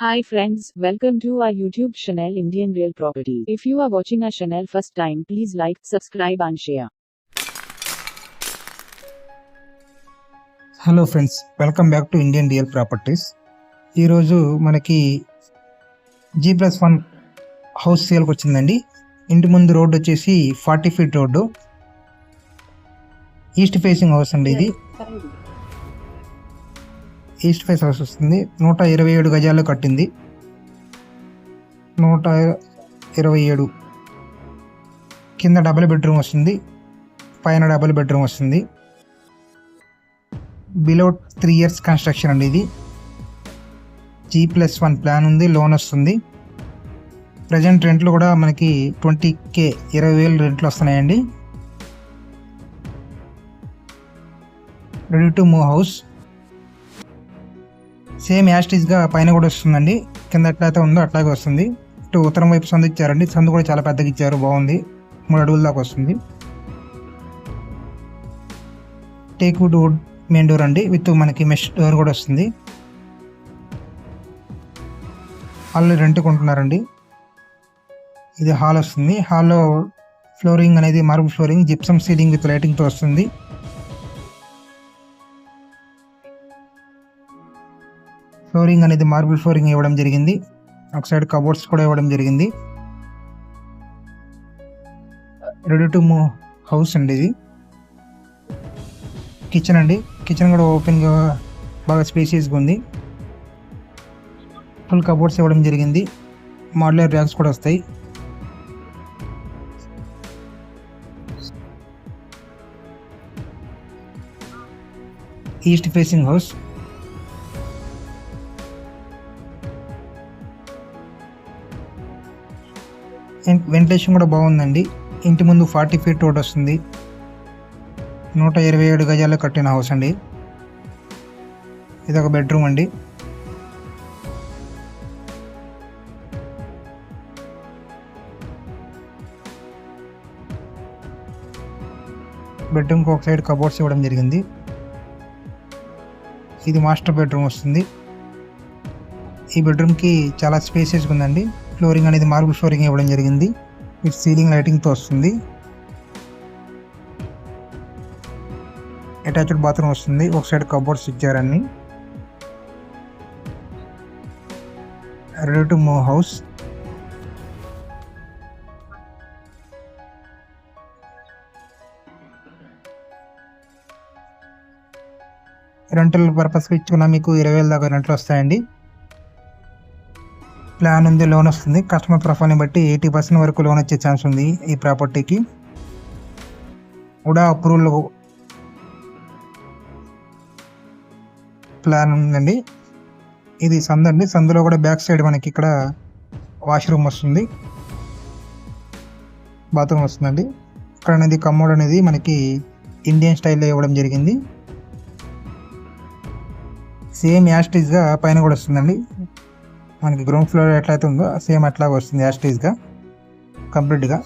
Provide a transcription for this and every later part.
Hi friends, welcome to our YouTube channel Indian Real Property. If you are watching our channel first time, please like, subscribe and share. Hello friends, welcome back to Indian real properties. ఈరోజు మనకి G+1 house సేల్కి వచ్చిందండి. ఇంటి ముందు road వచ్చేసి 40 feet road, east facing house అండి. ఇది east face house వస్తుంది. 127 గజాల్లో కట్టింది. 127 కింద డబుల్ బెడ్రూమ్ వస్తుంది, పైన డబుల్ బెడ్రూమ్ వస్తుంది. బిలో 3 years కన్స్ట్రక్షన్ అండి. ఇది G+1 ప్లాన్ ఉంది, లోన్ వస్తుంది. ప్రజెంట్ రెంట్లు కూడా మనకి 20K 20,000 రెంట్లు వస్తున్నాయండి. Ready to move house. Same యాస్టీస్గా పైన కూడా వస్తుందండి. కింద ఎట్లయితే ఉందో అట్లాగే వస్తుంది. ఇటు ఉత్తరం వైపు సందు ఇచ్చారండి. సందు కూడా చాలా పెద్దగా ఇచ్చారు, బాగుంది. 3 అడుగుల దాకా వస్తుంది. టేక్ వుడ్ మెయిన్ డోర్ అండి, విత్ మనకి మెష్ డోర్ కూడా వస్తుంది. హాల్ రెంట్ కొంటున్నారండి. ఇది హాల్ వస్తుంది. హాల్లో ఫ్లోరింగ్ అనేది marble flooring, gypsum ceiling with లైటింగ్తో వస్తుంది. ఫ్లోరింగ్ అనేది మార్బుల్ ఫ్లోరింగ్ ఇవ్వడం జరిగింది. ఒక సైడ్ కబోర్డ్స్ కూడా ఇవ్వడం జరిగింది. రెడీ టు మూవ్ హౌస్ అండి. ఇది కిచెన్ అండి. కిచెన్ కూడా ఓపెన్గా బాగా స్పేసియస్గా ఉంది. ఫుల్ కబోర్డ్స్ ఇవ్వడం జరిగింది. మోడ్యులర్ ర్యాక్స్ కూడా వస్తాయి. East facing house. వెంటిలేషన్ కూడా బాగుందండి. ఇంటి ముందు 40 ఫీట్ రోడ్ వస్తుంది. 127 గజాల్లో కట్టిన హౌస్ అండి. ఇది ఒక బెడ్రూమ్ అండి. బెడ్రూమ్కి ఒక సైడ్ కబోర్డ్స్ ఇవ్వడం జరిగింది. ఇది మాస్టర్ బెడ్రూమ్ వస్తుంది. ఈ బెడ్రూమ్కి చాలా స్పేసెస్గా ఉందండి. ఫ్లోరింగ్ అనేది మార్బుల్ ఫ్లోరింగ్ ఇవ్వడం జరిగింది. విత్ సీలింగ్ లైటింగ్తో వస్తుంది. అటాచ్డ్ బాత్రూమ్ వస్తుంది. ఒక సైడ్ కబోర్డ్స్ ఇచ్చారన్ని. Ready to move house. Rental పర్పస్కి ఇచ్చుకున్న మీకు 20,000 దాకా రెంట్లు వస్తాయండి. ప్లాన్ ఉంది, లోన్ వస్తుంది. కస్టమర్ ప్రొఫైల్ని బట్టి 80% వరకు లోన్ వచ్చే ఛాన్స్ ఉంది. ఈ ప్రాపర్టీకి కూడా అప్రూవల్ ప్లాన్ ఉందండి. ఇది సందు అండి. సందులో కూడా బ్యాక్ సైడ్ మనకి ఇక్కడ వాష్రూమ్ వస్తుంది, బాత్రూమ్ వస్తుందండి. ఇక్కడ అనేది కమోడ్ అనేది మనకి ఇండియన్ స్టైల్లో ఇవ్వడం జరిగింది. సేమ్ యాస్టీస్గా పైన కూడా వస్తుందండి. మనకి గ్రౌండ్ ఫ్లోర్ ఎట్లయితే ఉందో సేమ్ అట్లాగే వస్తుంది యాస్టీస్గా కంప్లీట్గా.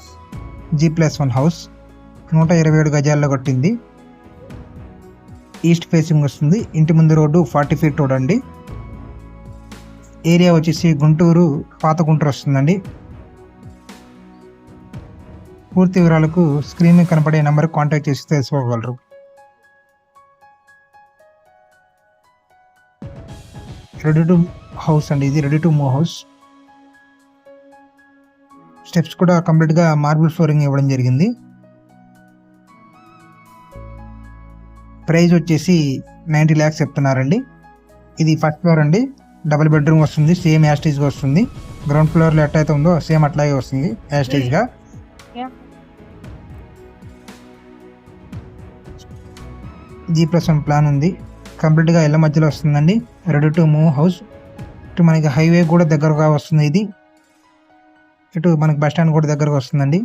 G+1 హౌస్ 127 గజాల్లో కట్టింది. ఈస్ట్ ఫేసింగ్ వస్తుంది. ఇంటి ముందు రోడ్డు 40 ఫీట్ రోడ్ అండి. ఏరియా వచ్చేసి గుంటూరు, పాత గుంటూరు వస్తుందండి. పూర్తి వివరాలకు స్క్రీన్ మీద కనపడే నెంబర్ కాంటాక్ట్ చేసి తెలుసుకోగలరు. రెడీ టు హౌస్ అండి. ఇది ready to move house. Steps కూడా కంప్లీట్గా మార్బుల్ ఫ్లోరింగ్ ఇవ్వడం జరిగింది. ప్రైస్ వచ్చేసి 90 lakhs చెప్తున్నారండి. ఇది ఫస్ట్ ఫ్లోర్ అండి. డబుల్ బెడ్రూమ్ వస్తుంది. సేమ్ యాస్టీజ్గా వస్తుంది. గ్రౌండ్ ఫ్లోర్లో ఎట్లయితే ఉందో సేమ్ అట్లాగే వస్తుంది యాస్టీజ్గా. G+1 ప్లాన్ ఉంది. కంప్లీట్గా ఇళ్ళ మధ్యలో వస్తుందండి. Ready to move house. ఇటు మనకి హైవే కూడా దగ్గరగా వస్తుంది. ఇది ఇటు మనకి బస్ స్టాండ్ కూడా దగ్గరగా వస్తుందండి.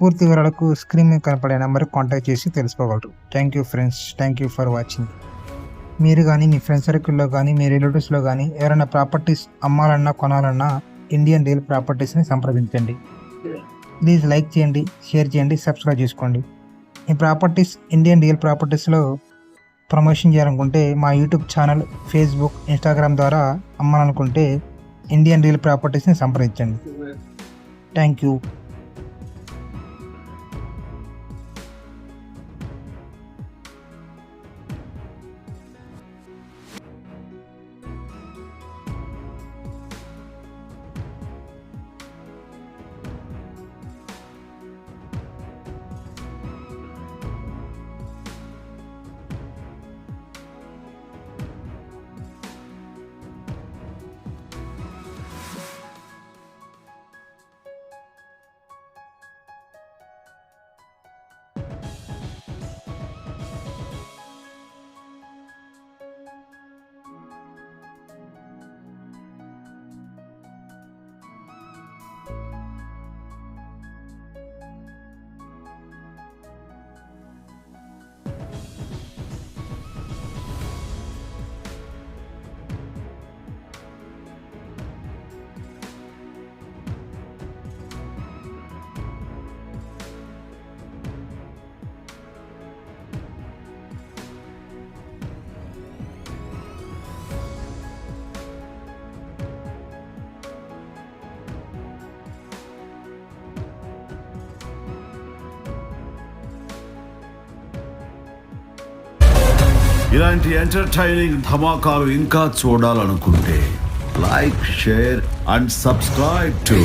పూర్తి వివరాలకు స్క్రీన్ మీద కనపడే నెంబర్కి కాంటాక్ట్ చేసి తెలుసుకోగలరు. Thank you friends, thank you for watching. మీరు కానీ మీ ఫ్రెండ్ సర్కిల్లో కానీ మీ రిలేటివ్స్లో కానీ ఎవరైనా ప్రాపర్టీస్ అమ్మాలన్నా కొనాలన్నా ఇండియన్ రియల్ ప్రాపర్టీస్ని సంప్రదించండి. ప్లీజ్ లైక్ చేయండి, షేర్ చేయండి, సబ్స్క్రైబ్ చేసుకోండి. ఈ ప్రాపర్టీస్ ఇండియన్ రియల్ ప్రాపర్టీస్లో ప్రమోషన్ చేయాలనుకుంటే మా యూట్యూబ్ ఛానల్, ఫేస్బుక్, ఇన్స్టాగ్రామ్ ద్వారా అమ్మాలనుకుంటే ఇండియన్ రియల్ ప్రాపర్టీస్ని సంప్రదించండి. Thank you. ఇలాంటి ఎంటర్టైనింగ్ ధమాకాలు ఇంకా చూడాలనుకుంటే like, share and subscribe to